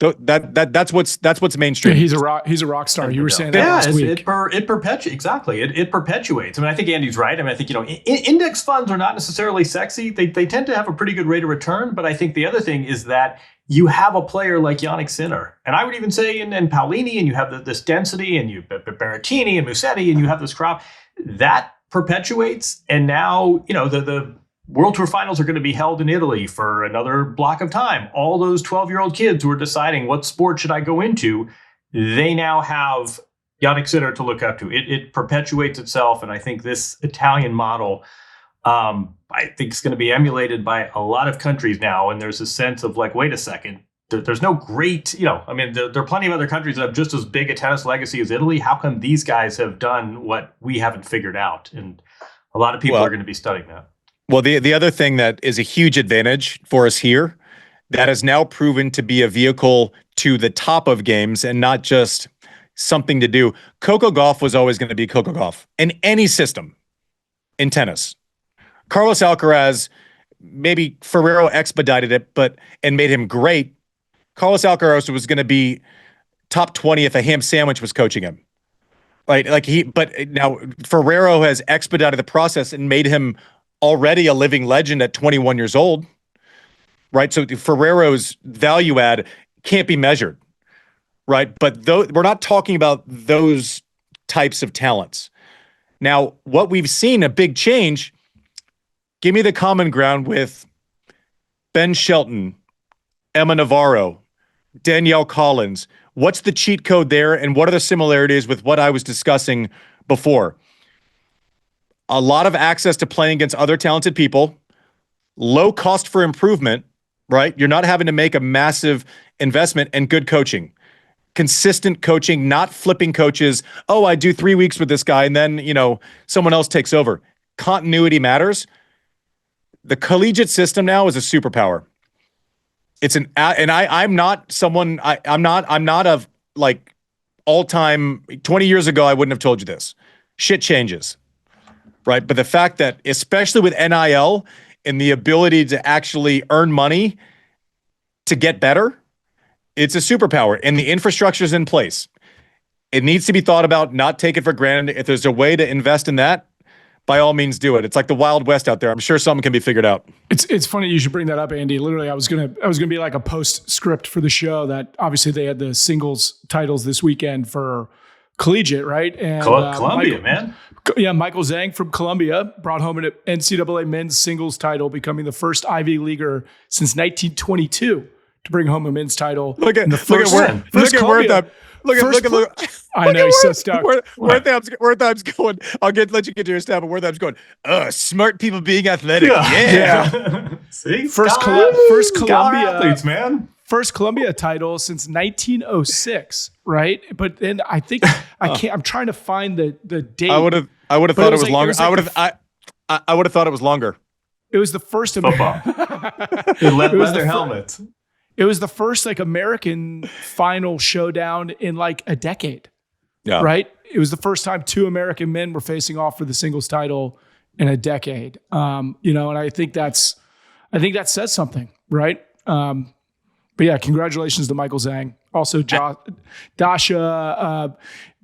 That's what's mainstream. Yeah, he's a rock star. You were saying that last week. It perpetuates. Exactly. It perpetuates. I mean, I think Andy's right. I mean, I think, index funds are not necessarily sexy. They tend to have a pretty good rate of return. But I think the other thing is that you have a player like Jannik Sinner, and I would even say in Paolini, and you have this density, and you Berrettini and Musetti, and you have this crop that perpetuates. And now, the World Tour finals are going to be held in Italy for another block of time. All those 12-year-old kids who are deciding what sport should I go into, they now have Jannik Sinner to look up to. It perpetuates itself, and I think this Italian model, I think it's going to be emulated by a lot of countries now. And there's a sense of like, wait a second, there's no great, there are plenty of other countries that have just as big a tennis legacy as Italy. How come these guys have done what we haven't figured out? And a lot of people are going to be studying that. Well, the other thing that is a huge advantage for us here that has now proven to be a vehicle to the top of games and not just something to do. Coco Gauff was always going to be Coco Gauff in any system in tennis. Carlos Alcaraz, maybe Ferrero expedited it, and made him great. Carlos Alcaraz was going to be top 20 if a ham sandwich was coaching him. Right? But now Ferrero has expedited the process and made him already a living legend at 21 years old, right? So Ferrero's value add can't be measured, right? But we're not talking about those types of talents. Now, what we've seen, a big change, give me the common ground with Ben Shelton, Emma Navarro, Danielle Collins. What's the cheat code there, and what are the similarities with what I was discussing before? A lot of access to playing against other talented people, low cost for improvement, right? You're not having to make a massive investment, and good coaching. Consistent coaching, not flipping coaches. Oh, I do 3 weeks with this guy and then, someone else takes over. Continuity matters. The collegiate system now is a superpower. I'm not of like all-time 20 years ago, I wouldn't have told you this. Shit changes. Right. But the fact that, especially with NIL and the ability to actually earn money to get better, it's a superpower, and the infrastructure is in place. It needs to be thought about, not take it for granted. If there's a way to invest in that, by all means do it. It's like the Wild West out there. I'm sure something can be figured out. It's funny you should bring that up, Andy. Literally, I was gonna be like a postscript for the show that obviously they had the singles titles this weekend for collegiate, right? And Columbia, man. Yeah, Michael Zhang from Columbia brought home an NCAA men's singles title, becoming the first Ivy Leaguer since 1922 to bring home a men's title. Look at Wertheim. Look. I know, he's so stoked. Wertheim's going. Let you get to your stat, but Wertheim's going. Smart people being athletic. Yeah. See, first Columbia athletes, man. First Columbia title since 1906, right? But then I think I'm trying to find the date. I would have thought it was longer. I would have thought it was longer. It was the first football. Leather helmets. It was the first American final showdown in like a decade. Yeah. Right? It was the first time two American men were facing off for the singles title in a decade. And I think that says something, right? But yeah, congratulations to Michael Zhang. Also, Dasha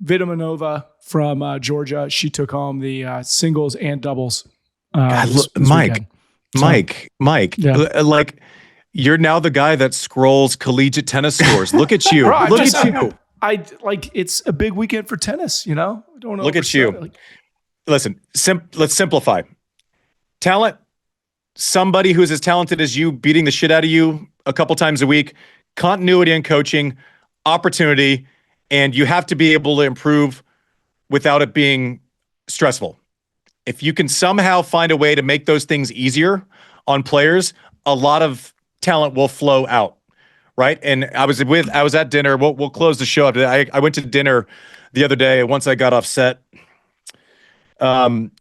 Vitaminova from Georgia. She took home the singles and doubles. Mike, yeah. You're now the guy that scrolls collegiate tennis scores. Look at you. Bro, Look at you. It's a big weekend for tennis, I don't know. Look at you. Listen, let's simplify. Talent, somebody who's as talented as you beating the shit out of you a couple times a week, continuity in coaching, opportunity, and you have to be able to improve without it being stressful. If you can somehow find a way to make those things easier on players, a lot of talent will flow out, right? And I was at dinner. We'll close the show up. I went to dinner the other day once I got off set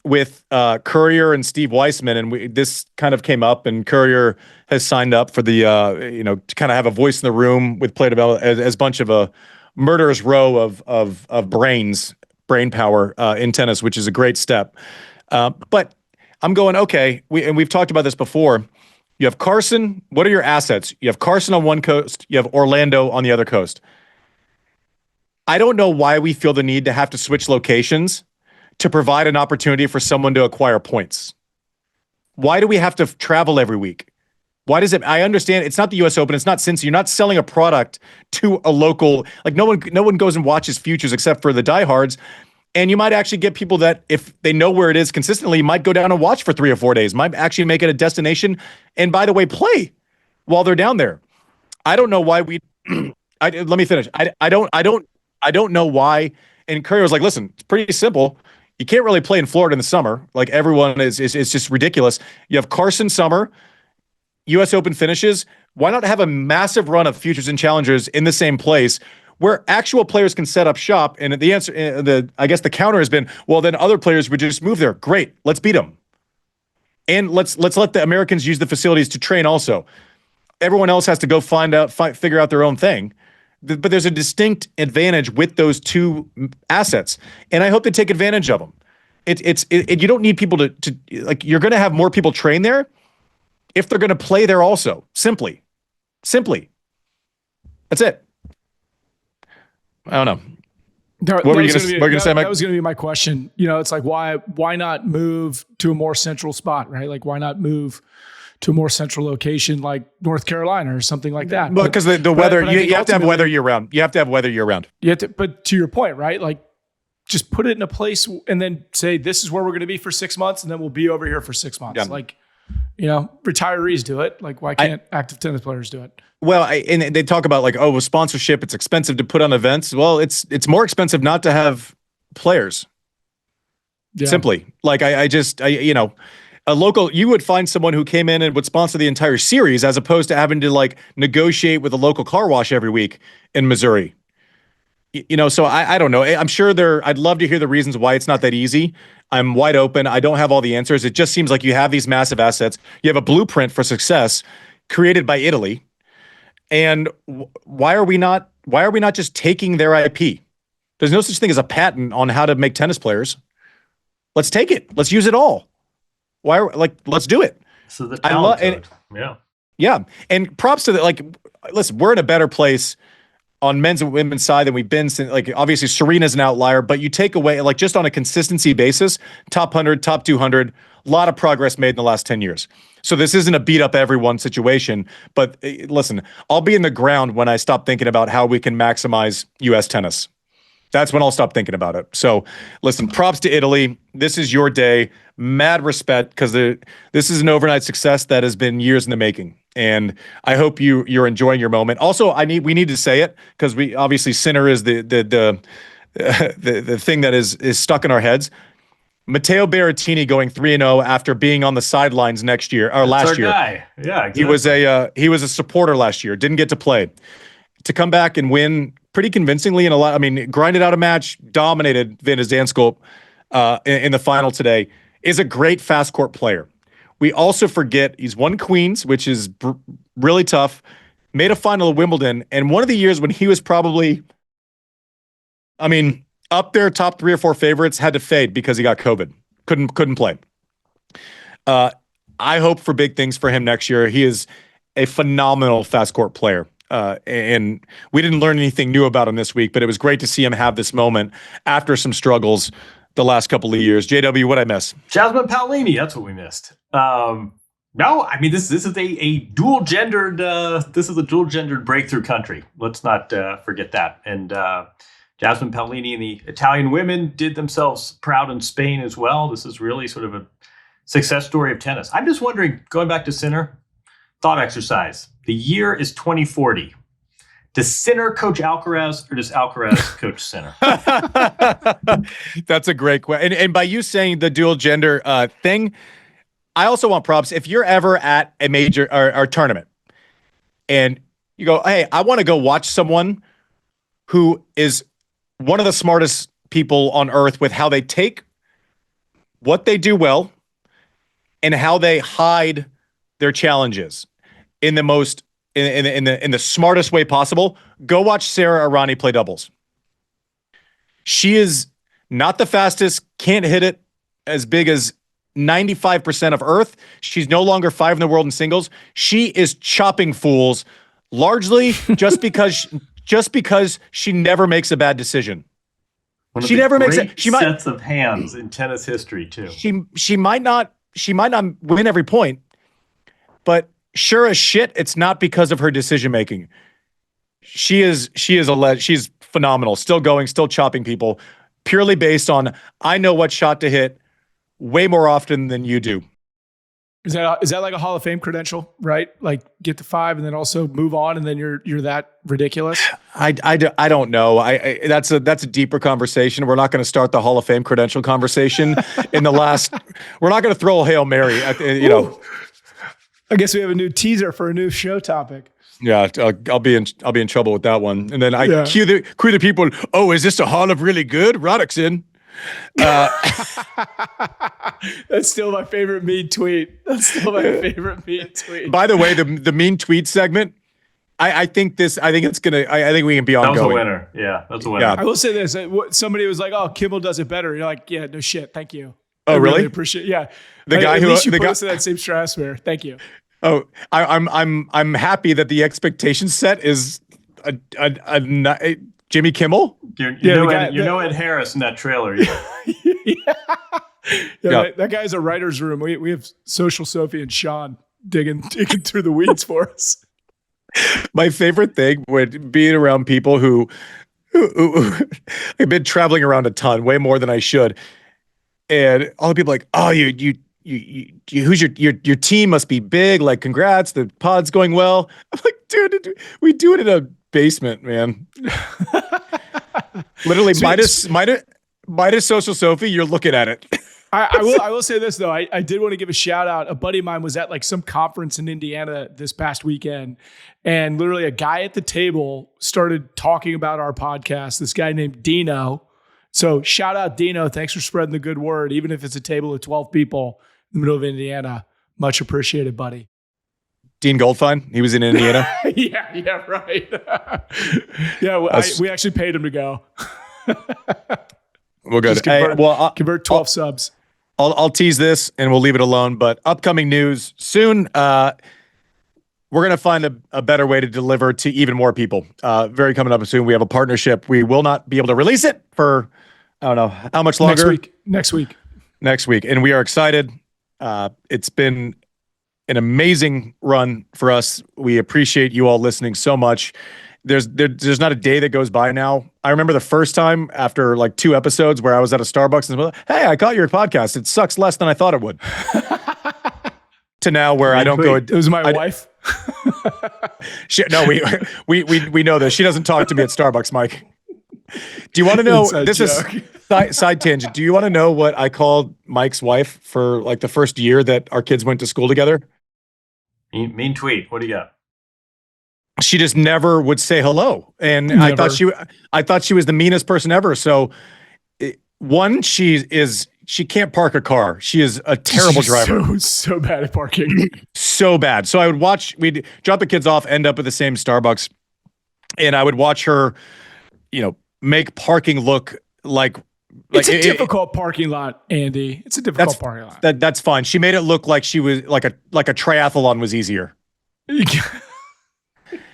with Courier and Steve Weissman, and this kind of came up, and Courier has signed up for the to kind of have a voice in the room with play development as a bunch of a murderous row of brain power in tennis, which is a great step. But I'm going, okay, we've talked about this before. You have Carson. What are your assets? You have Carson on one coast. You have Orlando on the other coast. I don't know why we feel the need to have to switch locations to provide an opportunity for someone to acquire points. Why do we have to travel every week? Why does it? I understand it's not the U.S. Open. It's not Cincy. You're not selling a product to a local. Like no one goes and watches futures except for the diehards. And you might actually get people that, if they know where it is consistently, might go down and watch for 3 or 4 days. Might actually make it a destination. And by the way, play while they're down there. I don't know why we. Let me finish. I don't know why. And Curry was like, "Listen, it's pretty simple. You can't really play in Florida in the summer. Like everyone is just ridiculous. You have Carson Summer, U.S. Open finishes. Why not have a massive run of futures and challengers in the same place where actual players can set up shop?" And the answer, I guess the counter has been, well, then other players would just move there. Great, let's beat them, and let's let the Americans use the facilities to train. Also, everyone else has to go figure out their own thing. But there's a distinct advantage with those two assets, and I hope they take advantage of them. You don't need people to like. You're going to have more people train there if they're going to play there also. Simply. That's it. I don't know. What were you going to say, Mike? That was going to be my question. It's like, why not move to a more central spot, right? Like, why not move to a more central location like North Carolina or something like that? Well, because the weather, you have to have weather year round. You have to have weather year round. But to your point, right? Like, just put it in a place and then say, this is where we're going to be for 6 months, and then we'll be over here for 6 months. Yeah. Like, retirees do it. Like, why can't active tennis players do it? Well, and they talk about like, oh, with sponsorship, it's expensive to put on events. Well, it's more expensive not to have players. Yeah. Simply, like a local, you would find someone who came in and would sponsor the entire series as opposed to having to like negotiate with a local car wash every week in Missouri. So I don't know. I'm sure I'd love to hear the reasons why it's not that easy. I'm wide open. I don't have all the answers. It just seems like you have these massive assets. You have a blueprint for success created by Italy. And why are we not just taking their IP? There's no such thing as a patent on how to make tennis players. Let's take it. Let's use it all. Let's do it. So the talent yeah. And props to listen, we're in a better place on men's and women's side than we've been since, like, obviously Serena's an outlier, but you take away, like, just on a consistency basis, top 100, top 200, a lot of progress made in the last 10 years. So this isn't a beat up everyone situation, but listen, I'll be in the ground when I stop thinking about how we can maximize U.S. tennis. That's when I'll stop thinking about it. So listen, props to Italy. This is your day. Mad respect, because this is an overnight success that has been years in the making. And I hope you're enjoying your moment. Also, we need to say it, because we obviously Sinner is the thing that is stuck in our heads. Matteo Berrettini going 3-0 after being on the sidelines last year. Guy. Yeah, exactly. He was a supporter last year. Didn't get to play. To come back and win pretty convincingly in a lot. I mean, grinded out a match, dominated Van de Zandschulp in the final today. Is a great fast court player. We also forget he's won Queens, which is really tough. Made a final of Wimbledon, and one of the years when he was probably, up there, top 3 or 4 favorites, had to fade because he got COVID. Couldn't play. I hope for big things for him next year. He is a phenomenal fast court player. And we didn't learn anything new about him this week, but it was great to see him have this moment after some struggles the last couple of years. JW, what'd I miss? Jasmine Paolini, that's what we missed. No, this is a dual gendered breakthrough country. Let's not forget that. And Jasmine Paolini and the Italian women did themselves proud in Spain as well. This is really sort of a success story of tennis. I'm just wondering, going back to Sinner, thought exercise. The year is 2040. Does Sinner coach Alcaraz, or does Alcaraz coach Sinner? That's a great question. And by you saying the dual gender thing, I also want props. If you're ever at a major or tournament and you go, hey, I want to go watch someone who is one of the smartest people on earth with how they take what they do well and how they hide their challenges in the most in the smartest way possible, go watch Sarah Irani play doubles. She is not the fastest, can't hit it as big as 95% of Earth. She's no longer 5 in the world in singles. She is chopping fools largely just because she never makes a bad decision. She never makes it. She might sets of hands in tennis history too. She might not win every point, but sure as shit, it's not because of her decision making. She's phenomenal. Still going, still chopping people, purely based on I know what shot to hit way more often than you do. Is that like a Hall of Fame credential, right? Like get to 5 and then also move on, and then you're that ridiculous? I don't know. That's a deeper conversation. We're not going to start the Hall of Fame credential conversation in the last. We're not going to throw a Hail Mary at I guess we have a new teaser for a new show topic. Yeah, I'll be in trouble with that one. And then cue the people. Oh, is this a Hall of Really Good? Roddick's in. That's still my favorite mean tweet. By the way, the mean tweet segment, I think we can be ongoing. That was a winner. Yeah, that's a winner. Yeah. I will say this. Somebody was like, oh, Kimmel does it better. You're like, yeah, no shit. Thank you. Oh, I really? Appreciate it. Yeah. The guy at who least you the put guy us in that same stratosphere. Thank you. Oh, I'm happy that the expectation set is a Jimmy Kimmel. You're no Ed Harris in that trailer. Yeah. That guy's a writer's room. We have Social Sophie and Sean digging through the weeds for us. My favorite thing would being around people who I've been traveling around a ton, way more than I should, and all the people like, oh, you who's your team must be big. Like, congrats, the pod's going well. I'm like, dude, we do it in a basement, man. Literally, Midas Social Sophie, you're looking at it. I will say this though. I did want to give a shout out. A buddy of mine was at like some conference in Indiana this past weekend, and literally a guy at the table started talking about our podcast. This guy named Dino. So shout out Dino. Thanks for spreading the good word, even if it's a table of 12 people in the middle of Indiana. Much appreciated, buddy. Dean Goldfein, he was in Indiana. yeah, right. We actually paid him to go. Well, good. Convert 12 subs. I'll tease this and we'll leave it alone. But upcoming news soon. We're going to find a better way to deliver to even more people. Very coming up soon. We have a partnership. We will not be able to release it for, I don't know, how much longer? Next week. And we are excited. It's been an amazing run for us. We appreciate you all listening so much. There's not a day that goes by now. I remember the first time after like 2 episodes where I was at a Starbucks and hey, I caught your podcast. It sucks less than I thought it would. To now where I don't go. It was my wife. We know this. She doesn't talk to me at Starbucks, Mike. Do you want to know? This is side tangent. Do you want to know what I called Mike's wife for like the first year that our kids went to school together? Mean tweet. What do you got? She just never would say hello, and never. I thought she was the meanest person ever. So, one, she can't park a car. She is a terrible driver. So bad at parking. So bad. So we'd drop the kids off, end up at the same Starbucks, and I would watch her, make parking look like it's a difficult parking lot, Andy. It's a difficult parking lot. That's fine. She made it look like she was like a triathlon was easier.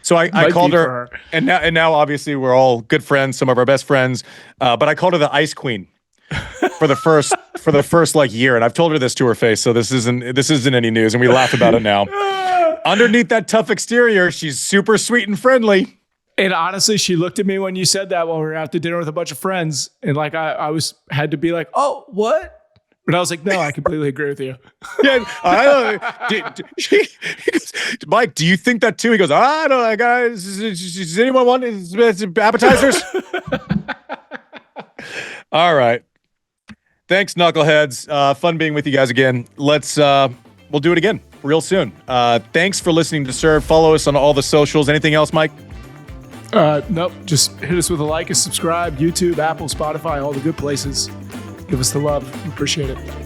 So I called her, and now obviously we're all good friends, some of our best friends. But I called her the Ice Queen for the first like year, and I've told her this to her face. So this isn't any news, and we laugh about it now. Underneath that tough exterior, she's super sweet and friendly. And honestly, she looked at me when you said that while we were out to dinner with a bunch of friends, and like I had to be like, "Oh, what?" But I was like, "No, I completely agree with you." Yeah, Mike, do you think that too? He goes, "I don't know, guys. Does anyone want appetizers?" All right. Thanks, knuckleheads. Fun being with you guys again. We'll do it again real soon. Thanks for listening to Serve. Follow us on all the socials. Anything else, Mike? Nope. Just hit us with a like and subscribe. YouTube, Apple, Spotify, all the good places. Give us the love. We appreciate it.